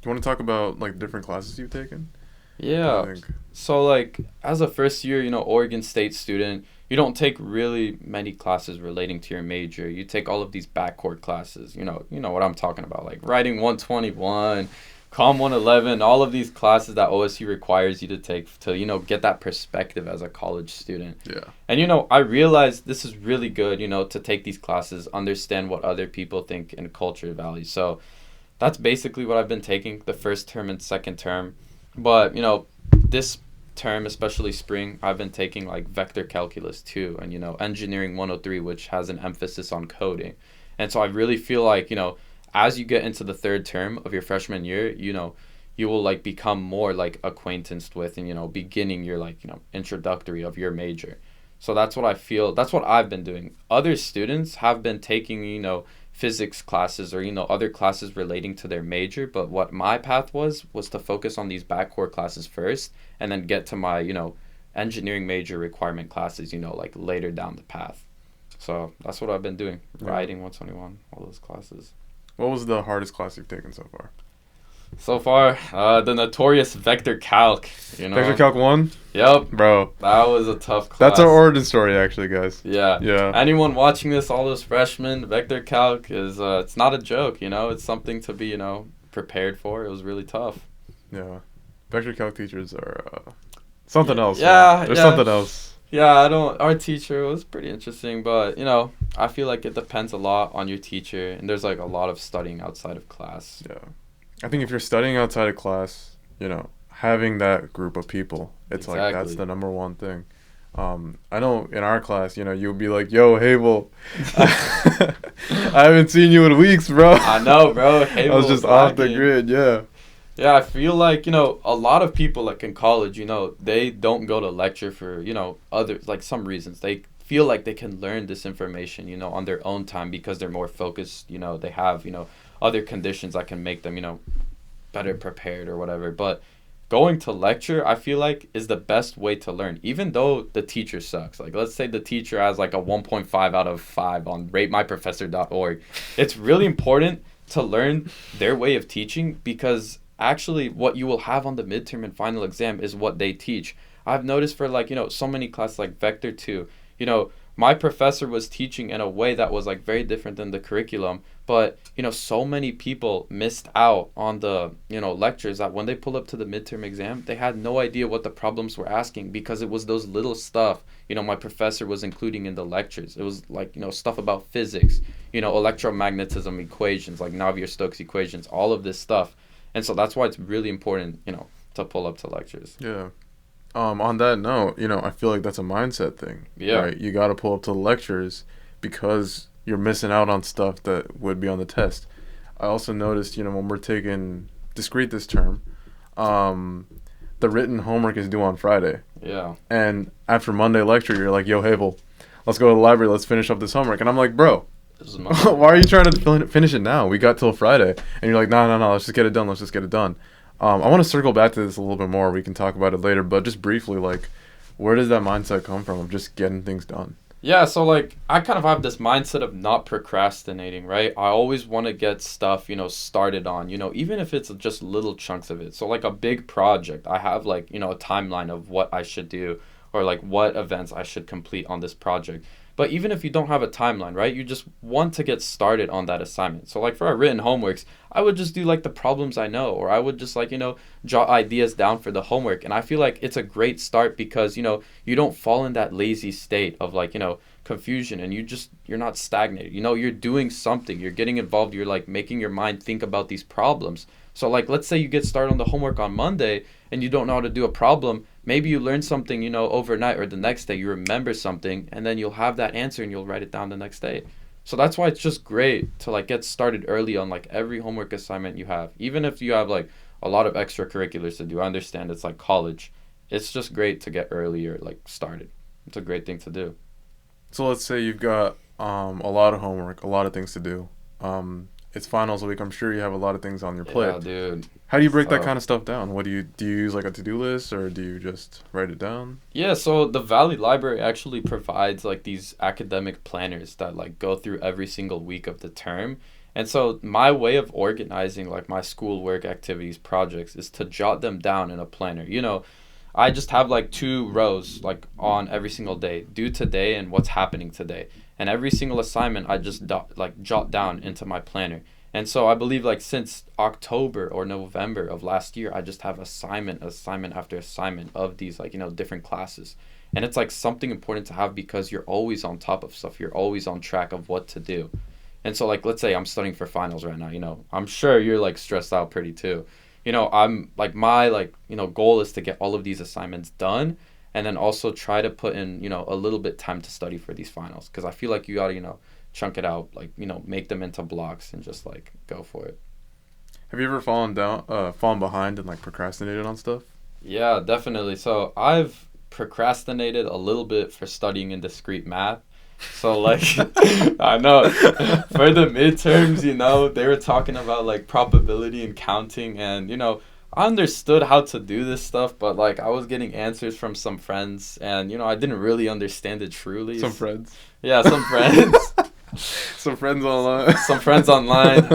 you want to talk about like different classes you've taken? What do you Yeah. think? So like as a first year, Oregon State student, you don't take really many classes relating to your major. You take all of these backcourt classes. You know what I'm talking about, like writing 121, Com 111, all of these classes that OSU requires you to take to, get that perspective as a college student. Yeah. And I realized this is really good, to take these classes, understand what other people think and culture values. So that's basically what I've been taking the first term and second term. But, this term, especially spring, I've been taking like vector calculus too and, engineering 103, which has an emphasis on coding. And so I really feel like, as you get into the third term of your freshman year, you will like become more like acquaintanced with and, beginning your like, introductory of your major. So that's what I feel. That's what I've been doing. Other students have been taking, physics classes or other classes relating to their major, but what my path was to focus on these backcourt classes first and then get to my engineering major requirement classes like later down the path. So that's what I've been doing, Yeah. writing 121, all those classes. What was the hardest class you've taken so far? So far, the notorious vector calc. Vector Calc 1? Yep, Bro, that was a tough that's our class. origin story, actually, guys. Yeah. Yeah. Anyone watching this, all those freshmen, vector calc is it's not a joke, It's something to be, prepared for. It was really tough. Yeah. Vector Calc teachers are something else. Yeah, Man. There's yeah. something else. Yeah, I don't our teacher was pretty interesting, but I feel like it depends a lot on your teacher and there's like a lot of studying outside of class. Yeah. I think if you're studying outside of class, having that group of people, it's like that's Exactly. the number one thing. I know in our class, you'll be like, "Yo, Havel, I haven't seen you in weeks, bro." I know, bro. I was just off the grid, yeah. Yeah, I feel like, a lot of people like in college, they don't go to lecture for, other like some reasons. They feel like they can learn this information, on their own time because they're more focused, they have, other conditions that can make them, better prepared or whatever. But going to lecture, I feel like is the best way to learn, even though the teacher sucks. Like let's say the teacher has like a 1.5 out of 5 on ratemyprofessor.org. It's really important to learn their way of teaching because actually what you will have on the midterm and final exam is what they teach. I've noticed for like, so many classes like Vector 2, my professor was teaching in a way that was like very different than the curriculum, but so many people missed out on the, lectures that when they pull up to the midterm exam, they had no idea what the problems were asking because it was those little stuff, my professor was including in the lectures. It was like, stuff about physics, electromagnetism equations, like Navier-Stokes equations, all of this stuff. And so that's why it's really important, to pull up to lectures. Yeah. On that note, I feel like that's a mindset thing. Yeah. Right? You got to pull up to the lectures because you're missing out on stuff that would be on the test. I also noticed, when we're taking discrete this term, the written homework is due on Friday. Yeah. And after Monday lecture, you're like, "Yo, Havel, let's go to the library. Let's finish up this homework." And I'm like, "Bro, This is my why are you trying to finish it now? We got till Friday." And you're like, "No, no, no. Let's just get it done. Let's just get it done." I want to circle back to this a little bit more. We can talk about it later, but just briefly, like, where does that mindset come from of just getting things done? Yeah, so like I kind of have this mindset of not procrastinating, right? I always want to get stuff, started on, even if it's just little chunks of it. So like a big project, I have like, a timeline of what I should do or like what events I should complete on this project. But even if you don't have a timeline, right? You just want to get started on that assignment. So like for our written homeworks, I would just do like the problems I know or I would just like, jot ideas down for the homework. And I feel like it's a great start because, you don't fall in that lazy state of like, confusion and you're not stagnated. You're doing something. You're getting involved. You're like making your mind think about these problems. So like let's say you get started on the homework on Monday and you don't know how to do a problem. Maybe you learn something, overnight or the next day you remember something and then you'll have that answer and you'll write it down the next day. So that's why it's just great to like get started early on like every homework assignment you have. Even if you have like a lot of extracurriculars to do. I understand it's like college. It's just great to get earlier like started. It's a great thing to do. So let's say you've got a lot of homework, a lot of things to do. It's finals week. I'm sure you have a lot of things on your plate. Yeah, dude. How do you break that So kind of stuff down? What do you use like a to-do list or do you just write it down? yeah, so the Valley Library actually provides like these academic planners that like go through every single week of the term And so my way of organizing like my schoolwork activities, projects is to jot them down in a planner. I just have like 2 rows like on every single day, due today and what's happening today. And every single assignment I just jot down into my planner. And so I believe like since October or November of last year, I just have assignment after assignment of these like, different classes. And it's like something important to have because you're always on top of stuff. You're always on track of what to do. And so like, let's say I'm studying for finals right now, I'm sure you're like stressed out pretty too. I'm like my like, goal is to get all of these assignments done and then also try to put in, a little bit time to study for these finals. Cause I feel like you gotta, chunk it out, like, make them into blocks and just like go for it. Have you ever fallen behind and like procrastinated on stuff? Yeah, definitely. So I've procrastinated a little bit for studying in discrete math. So like I know for the midterms, they were talking about like probability and counting and I understood how to do this stuff, but like I was getting answers from some friends and I didn't really understand it truly. Some friends. Yeah, some friends. Some friends online. Some friends online.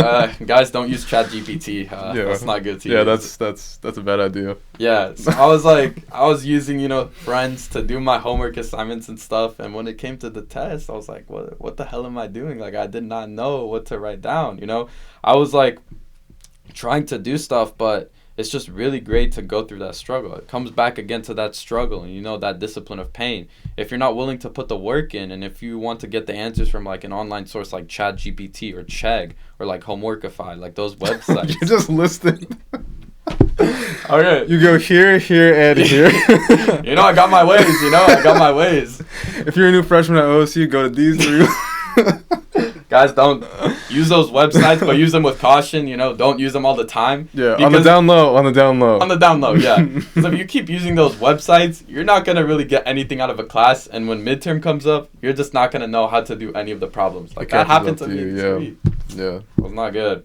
Guys, don't use ChatGPT. That's not good to use. Yeah, that's a bad idea. Yeah, so I was using, friends to do my homework assignments and stuff. And when it came to the test, I was like, what the hell am I doing? Like, I did not know what to write down, I was like trying to do stuff, but it's just really great to go through that struggle. It comes back again to that struggle and that discipline of pain. If you're not willing to put the work in and if you want to get the answers from like an online source like ChatGPT or Chegg or like Homeworkify, like those websites. You're just listing. All right. You go here, and here. I got my ways, I got my ways. If you're a new freshman at OSU, go to these 3. Guys, don't use those websites, but use them with caution, don't use them all the time. Yeah, on the down low. On the down low, yeah. Because if you keep using those websites, you're not going to really get anything out of a class, and when midterm comes up, you're just not going to know how to do any of the problems. Like, that happened to me. Yeah. It was not good.